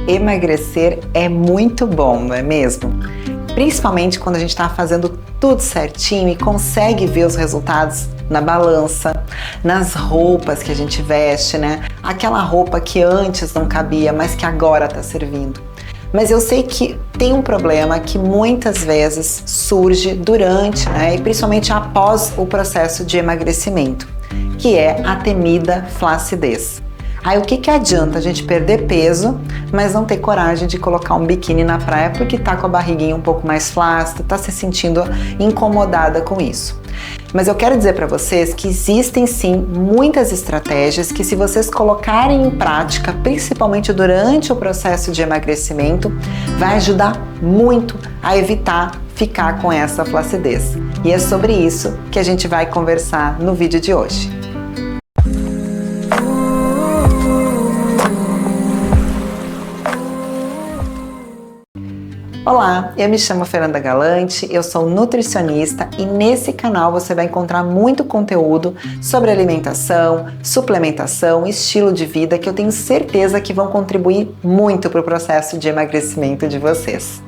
emagrecer é muito bom, não é mesmo? Principalmente quando a gente está fazendo tudo certinho e consegue ver os resultados na balança, nas roupas que a gente veste, né? Aquela roupa que antes não cabia, mas que agora está servindo. Mas eu sei que tem um problema que muitas vezes surge durante, né, e principalmente após o processo de emagrecimento, que é a temida flacidez. Aí o que adianta a gente perder peso, mas não ter coragem de colocar um biquíni na praia porque tá com a barriguinha um pouco mais flácida, tá se sentindo incomodada com isso. Mas eu quero dizer para vocês que existem sim muitas estratégias que, se vocês colocarem em prática, principalmente durante o processo de emagrecimento, vai ajudar muito a evitar ficar com essa flacidez. E é sobre isso que a gente vai conversar no vídeo de hoje. Olá, eu me chamo Fernanda Galante, eu sou nutricionista e nesse canal você vai encontrar muito conteúdo sobre alimentação, suplementação, estilo de vida que eu tenho certeza que vão contribuir muito para o processo de emagrecimento de vocês.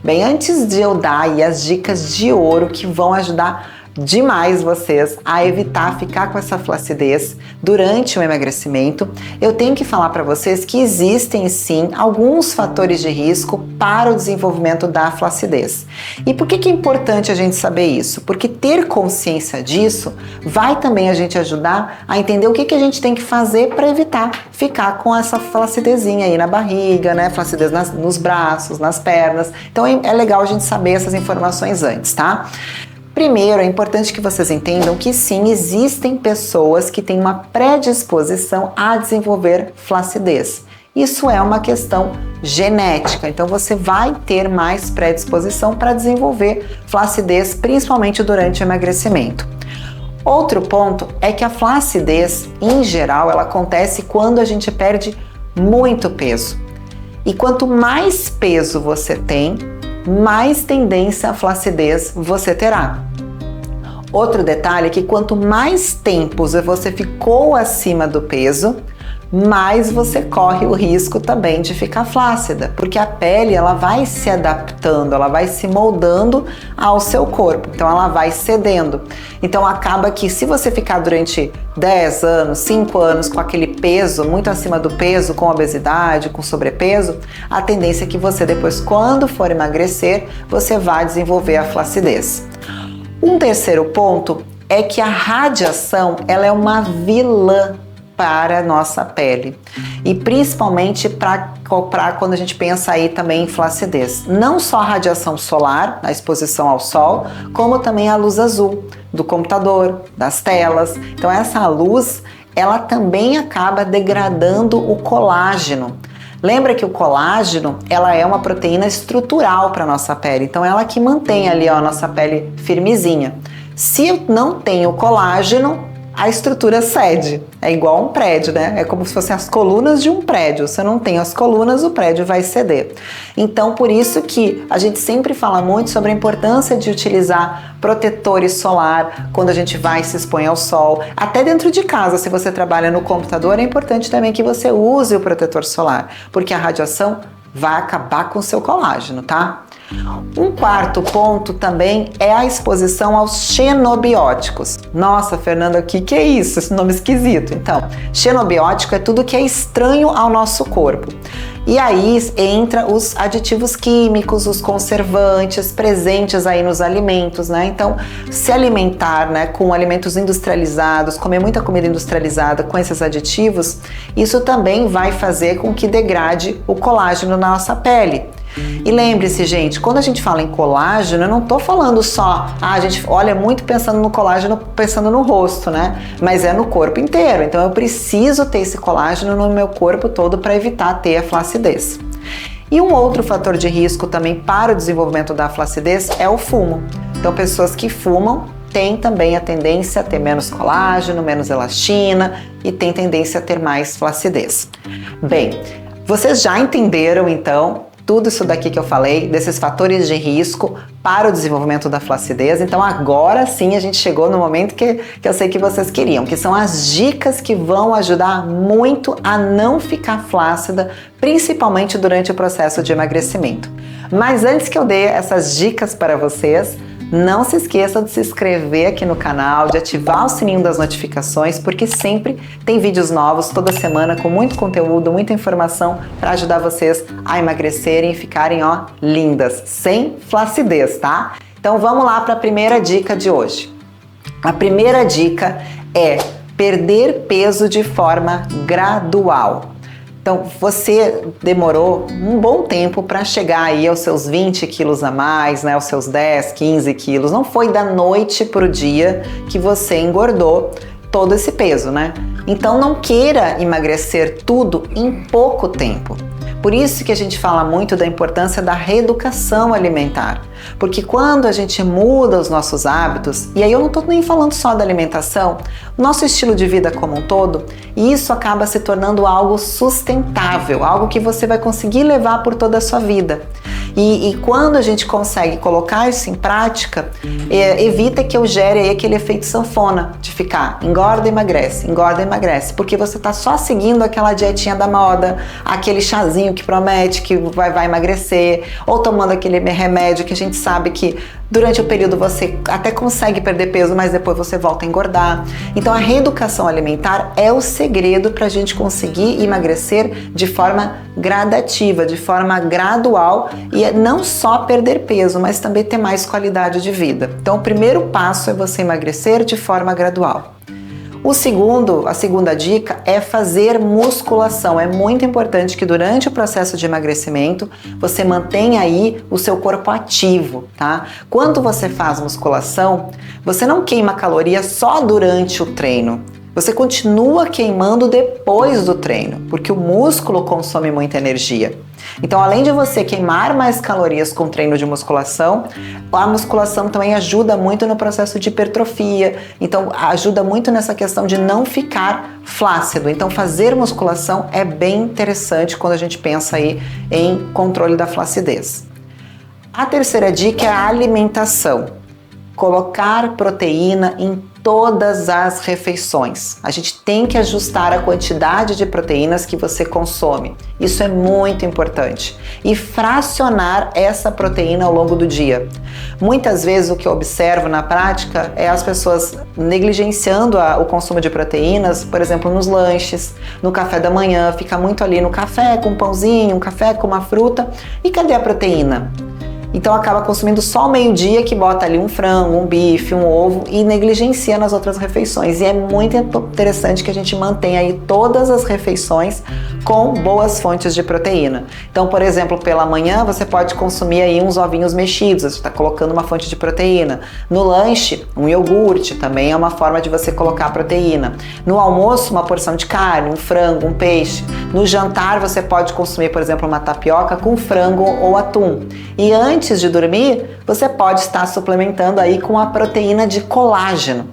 Bem, antes de eu dar aí as dicas de ouro que vão ajudar demais vocês a evitar ficar com essa flacidez durante o emagrecimento, eu tenho que falar para vocês que existem sim alguns fatores de risco para o desenvolvimento da flacidez. E por que é importante a gente saber isso? Porque ter consciência disso vai também a gente ajudar a entender o que a gente tem que fazer para evitar ficar com essa flacidezinha aí na barriga, né? Flacidez nos braços, nas pernas. Então é legal a gente saber essas informações antes, tá? Primeiro, é importante que vocês entendam que sim, existem pessoas que têm uma predisposição a desenvolver flacidez. Isso é uma questão genética, então você vai ter mais predisposição para desenvolver flacidez, principalmente durante o emagrecimento. Outro ponto é que a flacidez, em geral, ela acontece quando a gente perde muito peso. E quanto mais peso você tem, mais tendência à flacidez você terá. Outro detalhe é que quanto mais tempo você ficou acima do peso, mais você corre o risco também de ficar flácida, porque a pele ela vai se adaptando, ela vai se moldando ao seu corpo, então ela vai cedendo. Então acaba que se você ficar durante 10 anos, 5 anos com aquele peso muito acima do peso, com obesidade, com sobrepeso, a tendência é que você depois, quando for emagrecer, você vai desenvolver a flacidez. Um terceiro ponto é que a radiação ela é uma vilã para a nossa pele e principalmente para quando a gente pensa aí também em flacidez. Não só a radiação solar, a exposição ao sol, como também a luz azul do computador, das telas. Então essa luz, ela também acaba degradando o colágeno. Lembra que o colágeno, ela é uma proteína estrutural para a nossa pele, então ela que mantém ali ó, a nossa pele firmezinha. Se eu não tenho colágeno, a estrutura cede. É igual um prédio, né? É como se fossem as colunas de um prédio. Se eu não tenho as colunas, o prédio vai ceder. Então, por isso que a gente sempre fala muito sobre a importância de utilizar protetores solar quando a gente vai se expõe ao sol. Até dentro de casa, se você trabalha no computador, é importante também que você use o protetor solar, porque a radiação vai acabar com o seu colágeno, tá? Um quarto ponto também é a exposição aos xenobióticos. Nossa, Fernanda, o que é isso? Esse nome esquisito. Então, xenobiótico é tudo que é estranho ao nosso corpo. E aí entra os aditivos químicos, os conservantes presentes aí nos alimentos, né? Então, se alimentar, né, com alimentos industrializados, comer muita comida industrializada com esses aditivos, isso também vai fazer com que degrade o colágeno na nossa pele. E lembre-se, gente, quando a gente fala em colágeno, eu não tô falando só, a gente olha muito pensando no colágeno, pensando no rosto, né? Mas é no corpo inteiro. Então eu preciso ter esse colágeno no meu corpo todo para evitar ter a flacidez. E um outro fator de risco também para o desenvolvimento da flacidez é o fumo. Então pessoas que fumam têm também a tendência a ter menos colágeno, menos elastina e tem tendência a ter mais flacidez. Bem, vocês já entenderam então tudo isso daqui que eu falei, desses fatores de risco para o desenvolvimento da flacidez. Então agora sim a gente chegou no momento que eu sei que vocês queriam, que são as dicas que vão ajudar muito a não ficar flácida, principalmente durante o processo de emagrecimento. Mas antes que eu dê essas dicas para vocês, não se esqueçam de se inscrever aqui no canal, de ativar o sininho das notificações, porque sempre tem vídeos novos toda semana com muito conteúdo, muita informação para ajudar vocês a emagrecerem e ficarem, ó, lindas, sem flacidez, tá? Então vamos lá para a primeira dica de hoje. A primeira dica é perder peso de forma gradual. Então, você demorou um bom tempo para chegar aí aos seus 20 quilos a mais, né, aos seus 10, 15 quilos. Não foi da noite para o dia que você engordou todo esse peso, né? Então, não queira emagrecer tudo em pouco tempo. Por isso que a gente fala muito da importância da reeducação alimentar. Porque quando a gente muda os nossos hábitos, e aí eu não estou nem falando só da alimentação, o nosso estilo de vida como um todo, isso acaba se tornando algo sustentável, algo que você vai conseguir levar por toda a sua vida. E quando a gente consegue colocar isso em prática, evita que eu gere aí aquele efeito sanfona, de ficar engorda, emagrece, porque você está só seguindo aquela dietinha da moda, aquele chazinho que promete que vai emagrecer, ou tomando aquele remédio que a gente sabe que durante o período você até consegue perder peso, mas depois você volta a engordar. Então a reeducação alimentar é o segredo para a gente conseguir emagrecer de forma gradativa, de forma gradual, e não só perder peso, mas também ter mais qualidade de vida. Então o primeiro passo é você emagrecer de forma gradual. A segunda dica é fazer musculação. É muito importante que durante o processo de emagrecimento você mantenha aí o seu corpo ativo, tá? Quando você faz musculação, você não queima caloria só durante o treino. Você continua queimando depois do treino, porque o músculo consome muita energia. Então, além de você queimar mais calorias com o treino de musculação, a musculação também ajuda muito no processo de hipertrofia. Então, ajuda muito nessa questão de não ficar flácido. Então, fazer musculação é bem interessante quando a gente pensa aí em controle da flacidez. A terceira dica é a alimentação. Colocar proteína em todas as refeições. A gente tem que ajustar a quantidade de proteínas que você consome. Isso é muito importante. E fracionar essa proteína ao longo do dia. Muitas vezes o que eu observo na prática é as pessoas negligenciando o consumo de proteínas, por exemplo, nos lanches, no café da manhã, fica muito ali no café com um pãozinho, um café com uma fruta. E cadê a proteína? Então acaba consumindo só ao meio-dia, que bota ali um frango, um bife, um ovo e negligencia nas outras refeições. E é muito interessante que a gente mantenha aí todas as refeições com boas fontes de proteína. Então, por exemplo, pela manhã você pode consumir aí uns ovinhos mexidos, você está colocando uma fonte de proteína. No lanche, um iogurte também é uma forma de você colocar proteína. No almoço, uma porção de carne, um frango, um peixe. No jantar, você pode consumir, por exemplo, uma tapioca com frango ou atum. E antes de dormir, você pode estar suplementando aí com a proteína de colágeno.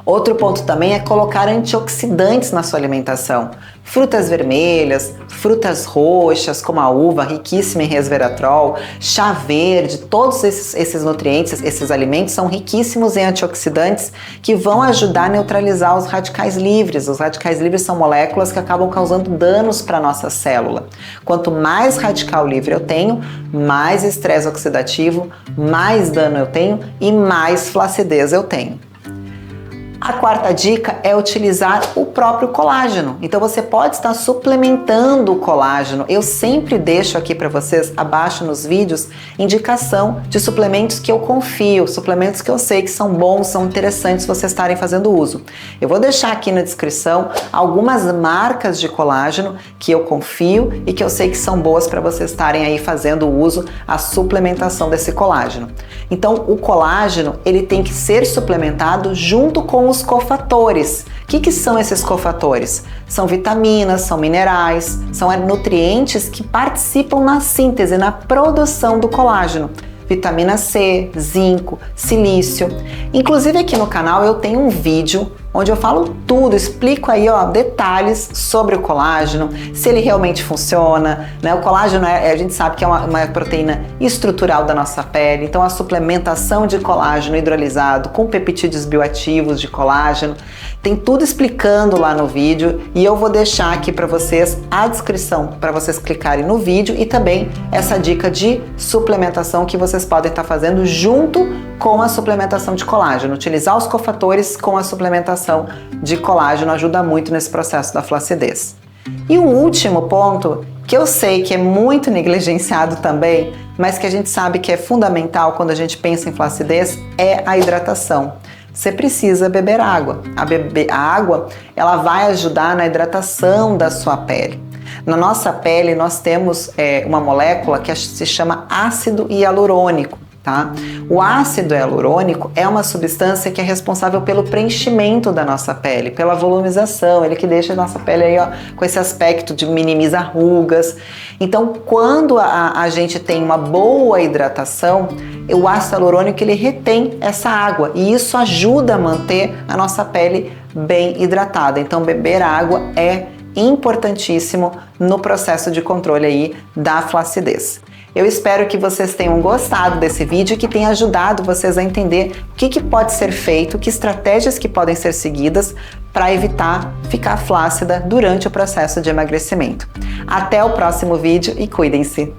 Outro ponto também é colocar antioxidantes na sua alimentação. Frutas vermelhas, frutas roxas, como a uva, riquíssima em resveratrol, chá verde, todos esses nutrientes, esses alimentos são riquíssimos em antioxidantes que vão ajudar a neutralizar os radicais livres. Os radicais livres são moléculas que acabam causando danos para a nossa célula. Quanto mais radical livre eu tenho, mais estresse oxidativo, mais dano eu tenho e mais flacidez eu tenho. A quarta dica é utilizar o próprio colágeno. Então você pode estar suplementando o colágeno. Eu sempre deixo aqui para vocês, abaixo nos vídeos, indicação de suplementos que eu confio, suplementos que eu sei que são bons, são interessantes vocês estarem fazendo uso. Eu vou deixar aqui na descrição algumas marcas de colágeno que eu confio e que eu sei que são boas para vocês estarem aí fazendo uso, a suplementação desse colágeno. Então o colágeno, ele tem que ser suplementado junto com os cofatores. O que são esses cofatores? São vitaminas, são minerais, são nutrientes que participam na síntese, na produção do colágeno. Vitamina C, zinco, silício. Inclusive aqui no canal eu tenho um vídeo onde eu falo tudo, explico aí, ó, detalhes sobre o colágeno, se ele realmente funciona, né? O colágeno a gente sabe que é uma proteína estrutural da nossa pele, então a suplementação de colágeno hidrolisado com peptídeos bioativos de colágeno, tem tudo explicando lá no vídeo e eu vou deixar aqui para vocês a descrição para vocês clicarem no vídeo e também essa dica de suplementação que vocês podem estar fazendo junto com a suplementação de colágeno. Utilizar os cofatores com a suplementação de colágeno ajuda muito nesse processo da flacidez. E um último ponto, que eu sei que é muito negligenciado também, mas que a gente sabe que é fundamental quando a gente pensa em flacidez, é a hidratação. Você precisa beber água. A água, ela vai ajudar na hidratação da sua pele. Na nossa pele, nós temos uma molécula que se chama ácido hialurônico, tá? O ácido hialurônico é uma substância que é responsável pelo preenchimento da nossa pele, pela volumização, ele que deixa a nossa pele aí, ó, com esse aspecto de minimizar rugas. Então, quando a gente tem uma boa hidratação, o ácido hialurônico ele retém essa água e isso ajuda a manter a nossa pele bem hidratada. Então, beber água é importantíssimo no processo de controle aí da flacidez. Eu espero que vocês tenham gostado desse vídeo e que tenha ajudado vocês a entender o que pode ser feito, que estratégias que podem ser seguidas para evitar ficar flácida durante o processo de emagrecimento. Até o próximo vídeo e cuidem-se!